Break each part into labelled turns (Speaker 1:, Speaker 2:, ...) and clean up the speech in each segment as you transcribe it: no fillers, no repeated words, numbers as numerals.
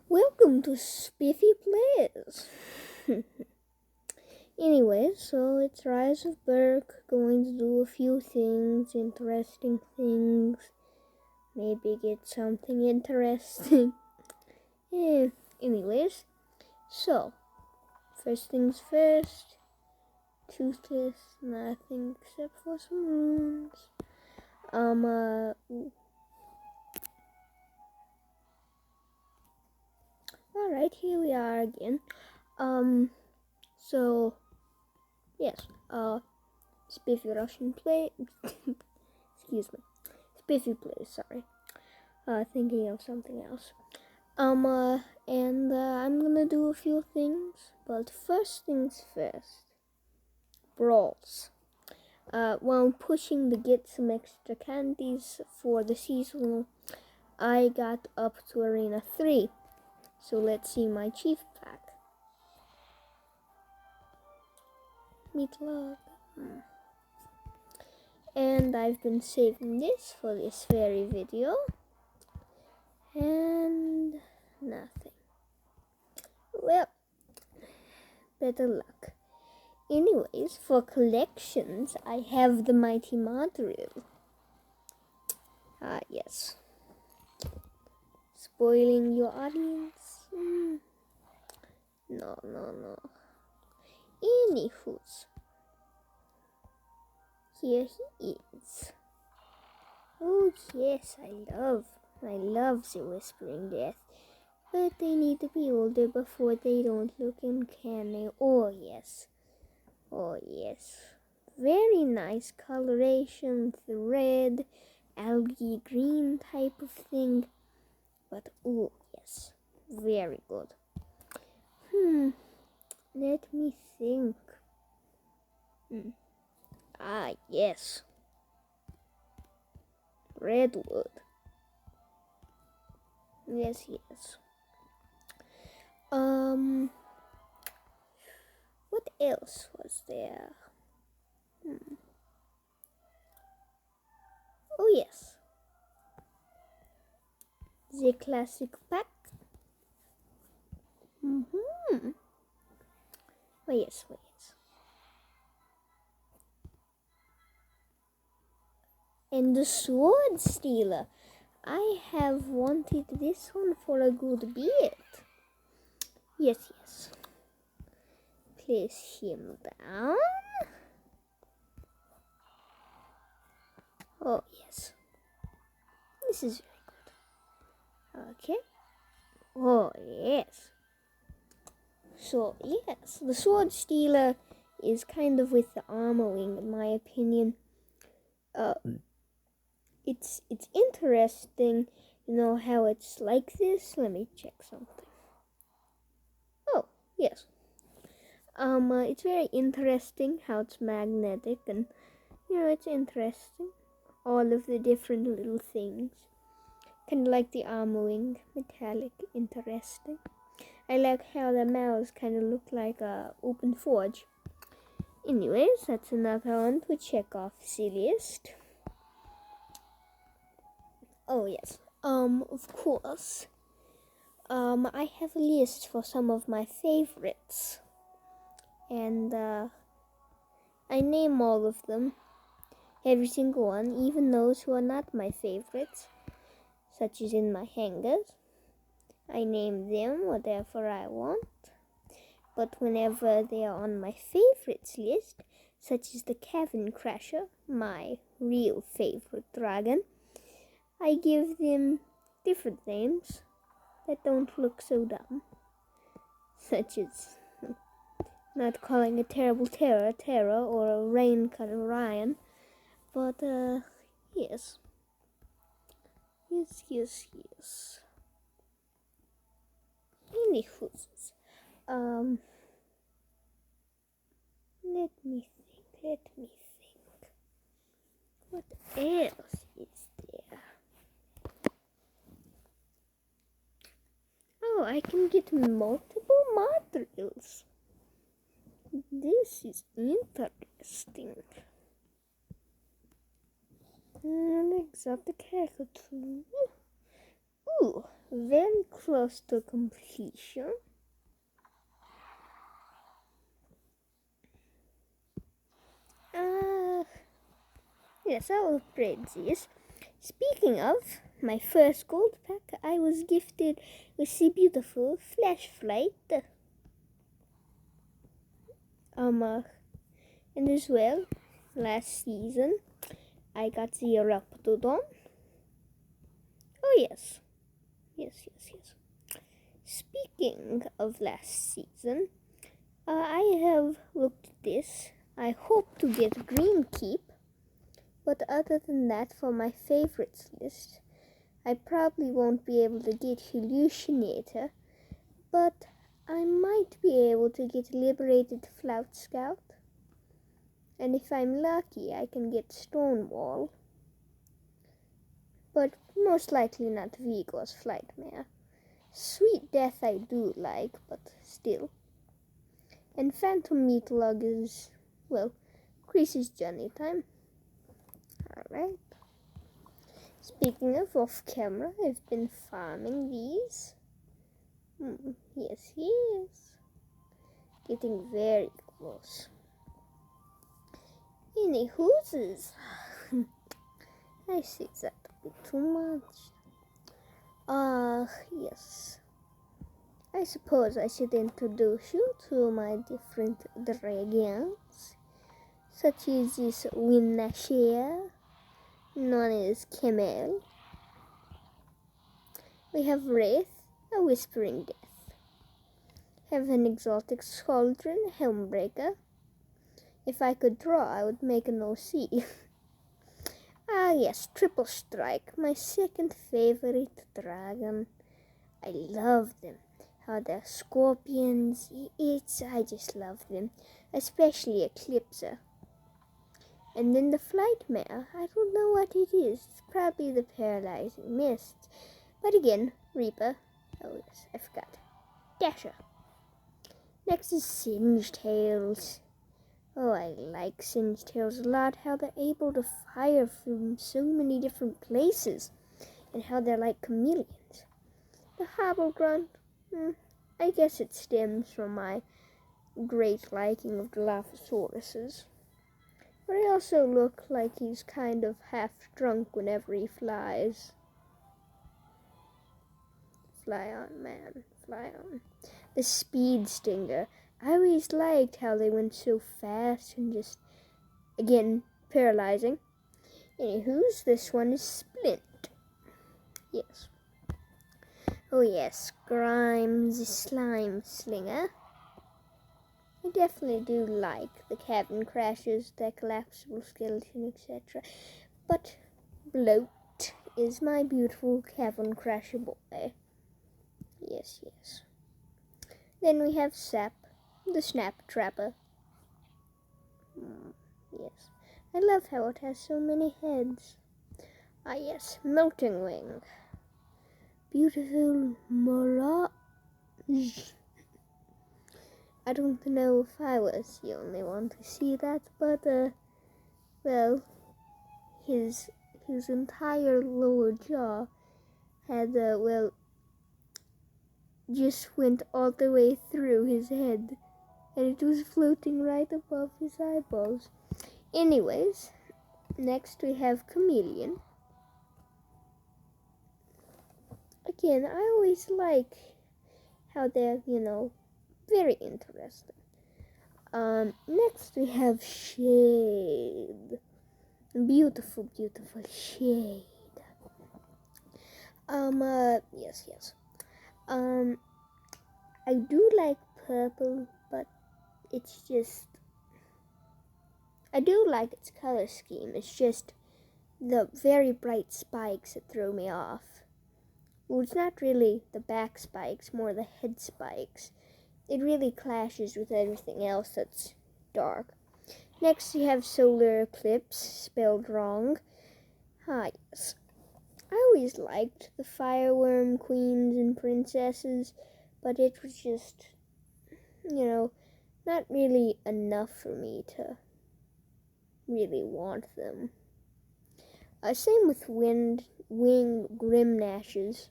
Speaker 1: Welcome to Spiffyplays. Anyway, so it's Rise of Berk, going to do a few things, interesting things. Maybe get something interesting. Anyways, so, first things first. Toothless, nothing except for some runes. Alright, here we are again. So, yes, Spiffy Russian play, excuse me, Spiffyplays, sorry, thinking of something else. I'm gonna do a few things, but first things first, brawls. While pushing to get some extra candies for the seasonal, I got up to Arena 3, so let's see my chief pack. Meatloaf. And I've been saving this for this very video. And nothing. Well, better luck. Anyways, for collections, I have the mighty Mawdrill. Yes. Spoiling your audience? No. Anywho's. Here he is. Oh yes, I love the Whispering Death. But they need to be older before they don't look uncanny. Oh yes. Very nice coloration, the red, algae green type of thing. But oh yes, very good. Let me think. Yes. Redwood. Yes. What else was there? Oh yes. The classic pack. Oh yes. And the Swordstealer. I have wanted this one for a good bit. Yes. Place him down. Oh yes. This is very good. Okay. Oh yes. So yes, the Swordstealer is kind of with the armor wing, in my opinion. It's interesting, how it's like this. Let me check something. Oh yes. It's very interesting how it's magnetic, and it's interesting. All of the different little things. Kind of like the armor wing, metallic, interesting. I like how the mouths kind of look like a open forge. Anyways, that's another one to check off the list. Oh yes, of course. I have a list for some of my favorites. And, I name all of them. Every single one, even those who are not my favorites, such as in my hangers. I name them whatever I want. But whenever they are on my favorites list, such as the Cavern Crasher, my real favorite dragon, I give them different names that don't look so dumb. Such as not calling a terrible Terra or a rain-cut Orion. But, yes. Anywho, let me think. What else is there? Oh, I can get multiple Mawdrills. This is interesting. An exotic haircut. Ooh, very close to completion. Yes, I'll upgrade these. Speaking of my first gold pack, I was gifted with the beautiful flashlight. And as well, last season, I got the Raptodon. Oh yes. Yes. Speaking of last season, I have looked at this. I hope to get Green Keep. But other than that, for my favorites list, I probably won't be able to get Hallucinator, but I might be able to get Liberated Flout Scout. And if I'm lucky, I can get Stonewall. But most likely not Vigor's Flightmare. Sweet Death I do like, but still. And Phantom Meatlug is, well, increases journey time. Alright. Speaking of off camera, I've been farming these. Yes. Getting very close. Any hooses. I say that a bit too much. Yes. I suppose I should introduce you to my different dragons, such as this Winnashare, known as Camel. We have Wraith, a Whispering Death. Have an exotic Cauldron, Helmbreaker. If I could draw, I would make an OC. Yes, Triple Strike, my second favorite dragon. I love them. How they're scorpions. I just love them. Especially Eclipser. And then the Flightmare, I don't know what it is. It's probably the Paralyzing Mist. But again, Reaper. Oh yes, I forgot. Dasher. Next is Singetails. Oh, I like Singetails a lot. How they're able to fire from so many different places. And how they're like chameleons. The Hobblegrunt. I guess it stems from my great liking of Dilophosauruses. But I also look like he's kind of half drunk whenever he flies. Fly on, man. Fly on. The Speed Stinger. I always liked how they went so fast and just, again, paralyzing. Anywho's, this one is Splint. Yes. Oh yes, Grimes, the Slime Slinger. I definitely do like the Cavern Crashers, the Collapsible Skeleton, etc. But Bloat is my beautiful Cavern Crasher boy. Yes. Then we have Sap, the Snap Trapper. Yes. I love how it has so many heads. Yes, Melting Wing. Beautiful Mirage. I don't know if I was the only one to see that, but, well, his entire lower jaw had, just went all the way through his head, and it was floating right above his eyeballs. Anyways, next we have Chameleon. Again, I always like how they're, very interesting. Next we have Shade. Beautiful Shade. Yes. I do like purple, but it's just, I do like its color scheme. It's just the very bright spikes that throw me off. Well, it's not really the back spikes, more the head spikes. It really clashes with everything else that's dark. Next you have Solar Eclipse, spelled wrong. Yes. I always liked the Fireworm Queens and Princesses, but it was just, not really enough for me to really want them. Same with Wing Grimnashes.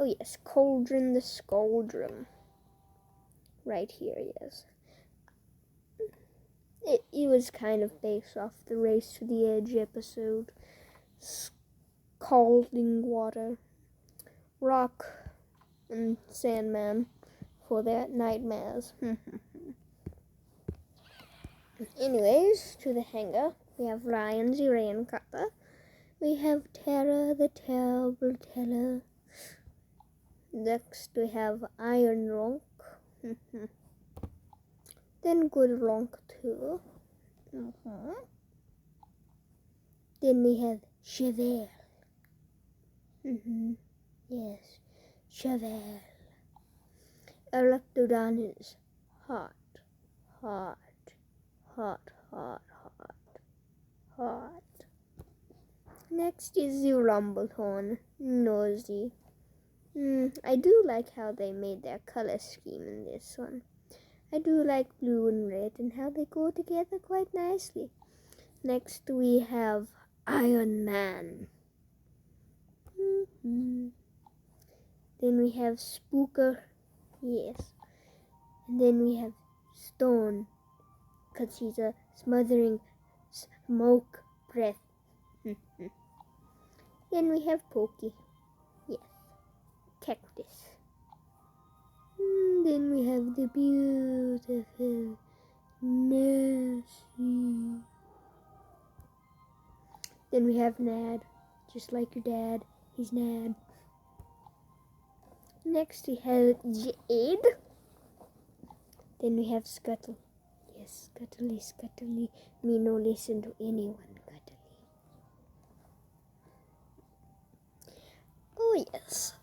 Speaker 1: Oh yes, Cauldron the Scoldrum. Right here, yes. It was kind of based off the Race to the Edge episode. Scalding Water. Rock and Sandman for their nightmares. Anyways, to the hangar. We have Ryan the Rain Cutter. We have Terra the Terrible Teller. Next we have Iron Ronk. Then Good Ronk too. Then we have Chevelle. Yes, Chevelle. Electrodon is hot. Next is the Rumblehorn, Nosy. I do like how they made their color scheme in this one. I do like blue and red and how they go together quite nicely. Next we have Iron Man. Then we have Spooker, yes. And then we have Stone, because he's a smothering smoke breath. Then we have Pokey, yes. Cactus. Then we have the beautiful Nessie. Then we have Nad, just like your dad, he's Nad. Next we have Jade. Then we have Scuttle. Yes, Scuttly. Me no listen to anyone, Cuttly. Oh yes.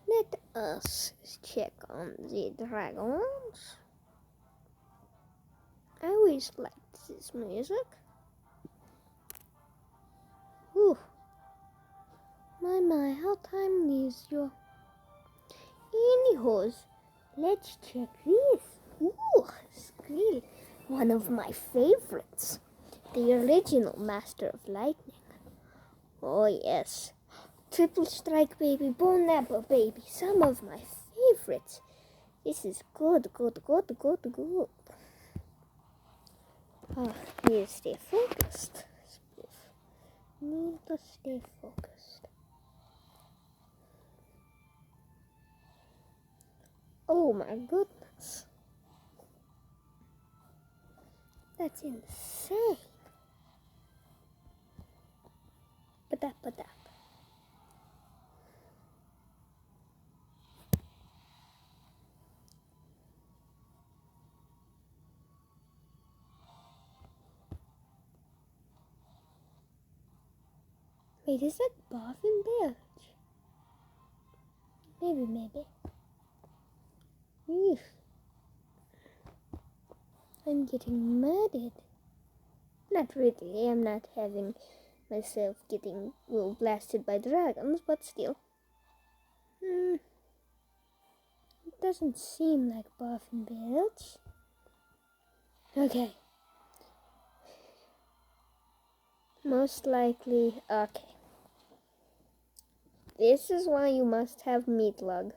Speaker 1: Let us check on the dragons. I always liked this music. Ooh. My, how timely is your... Anyhows, let's check this. Ooh, Skrill, one of my favorites. The original Master of Lightning. Oh yes. Triple Strike baby, Bone Napper baby, some of my favorites. This is good. Need to stay focused. Need to stay focused. Oh my goodness. That's insane. Padap. Wait, is that Boffin Berk? Maybe. Eesh. I'm getting murdered. Not really, I'm not having myself getting blasted by dragons, but still. It doesn't seem like Boffin Berk. Okay. Most likely, okay. This is why you must have Meatlug.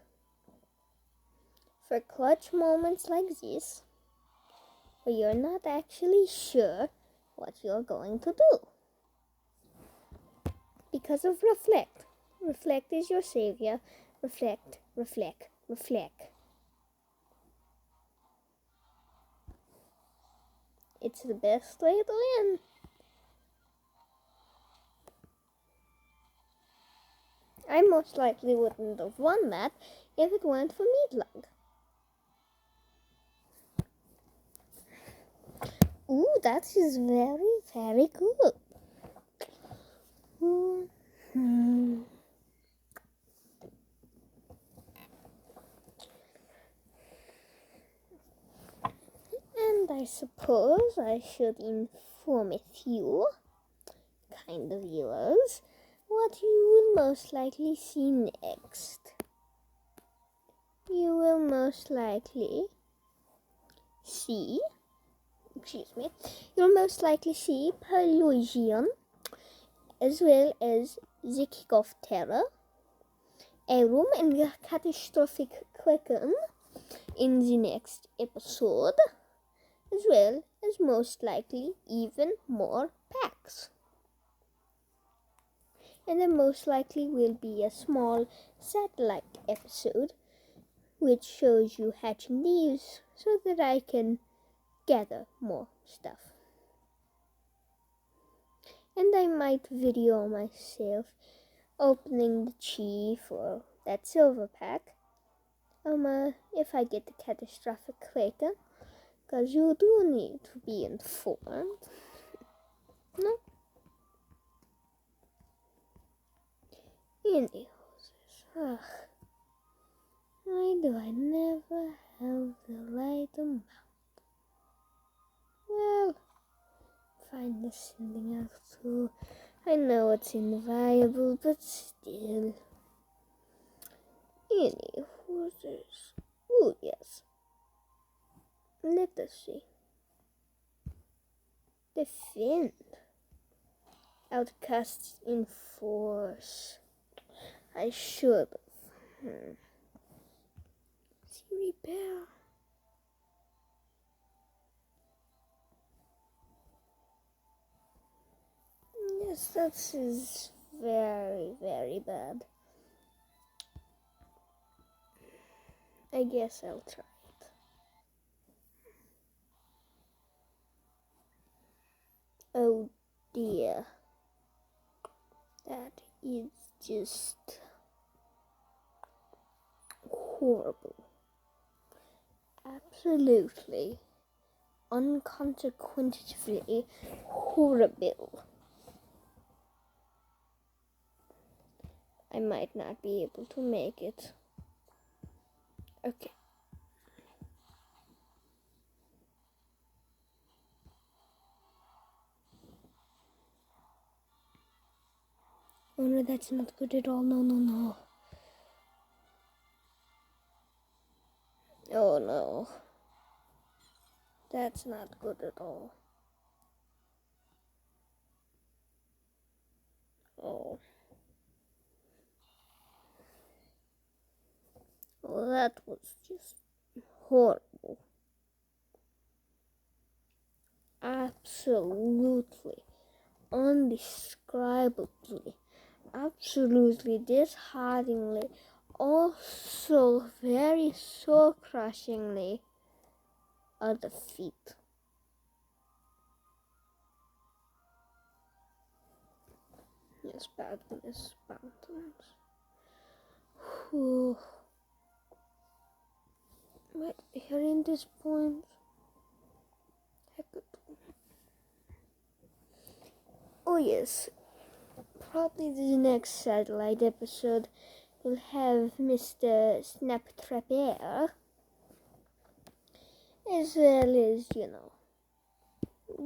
Speaker 1: For clutch moments like this, where you're not actually sure what you're going to do. Because of Reflect. Reflect is your savior. Reflect. It's the best way to win. I most likely wouldn't have won that if it weren't for Meatlug. Ooh, that is very, very good. And I suppose I should inform a few kind of viewers what you will most likely see next. You will most likely see, you'll most likely see Pelusian, as well as the Kick-Off Terror, a room and a catastrophic quicken in the next episode, as well as most likely even more packs. And then most likely will be a small satellite episode which shows you hatching leaves so that I can gather more stuff. And I might video myself opening the chi for that silver pack. If I get the catastrophic quaker, because you do need to be informed. No? Anyhow, why do I never have the right amount? Well, find this something else too. I know it's inviolable, but still. Anyhow, what's this? Oh, yes. Let us see. Defend. Outcasts in force. I should have. See, repair. Yes, that is very, very bad. I guess I'll try it. Oh dear. That is just horrible. Absolutely, unconsequently horrible. I might not be able to make it. Okay. Oh no, that's not good at all. No, no, no. Oh no. That's not good at all. Oh. Well, that was just horrible. Absolutely. Undescribably. Absolutely dishearteningly. Also very soul-crushingly a defeat. Yes, badness, mountains. Whew. Right here in this point. Heck. Oh yes, probably the next satellite episode will have Mr. Snaptrapper, as well as,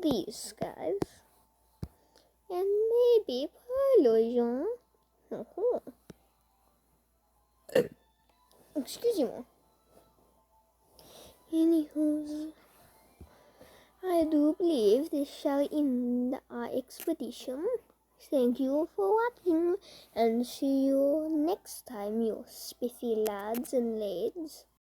Speaker 1: these guys, and maybe Parlojan. Excuse me. Anywho, I do believe this shall end our expedition. Thank you for watching, and see you next time, you spiffy lads and ladies.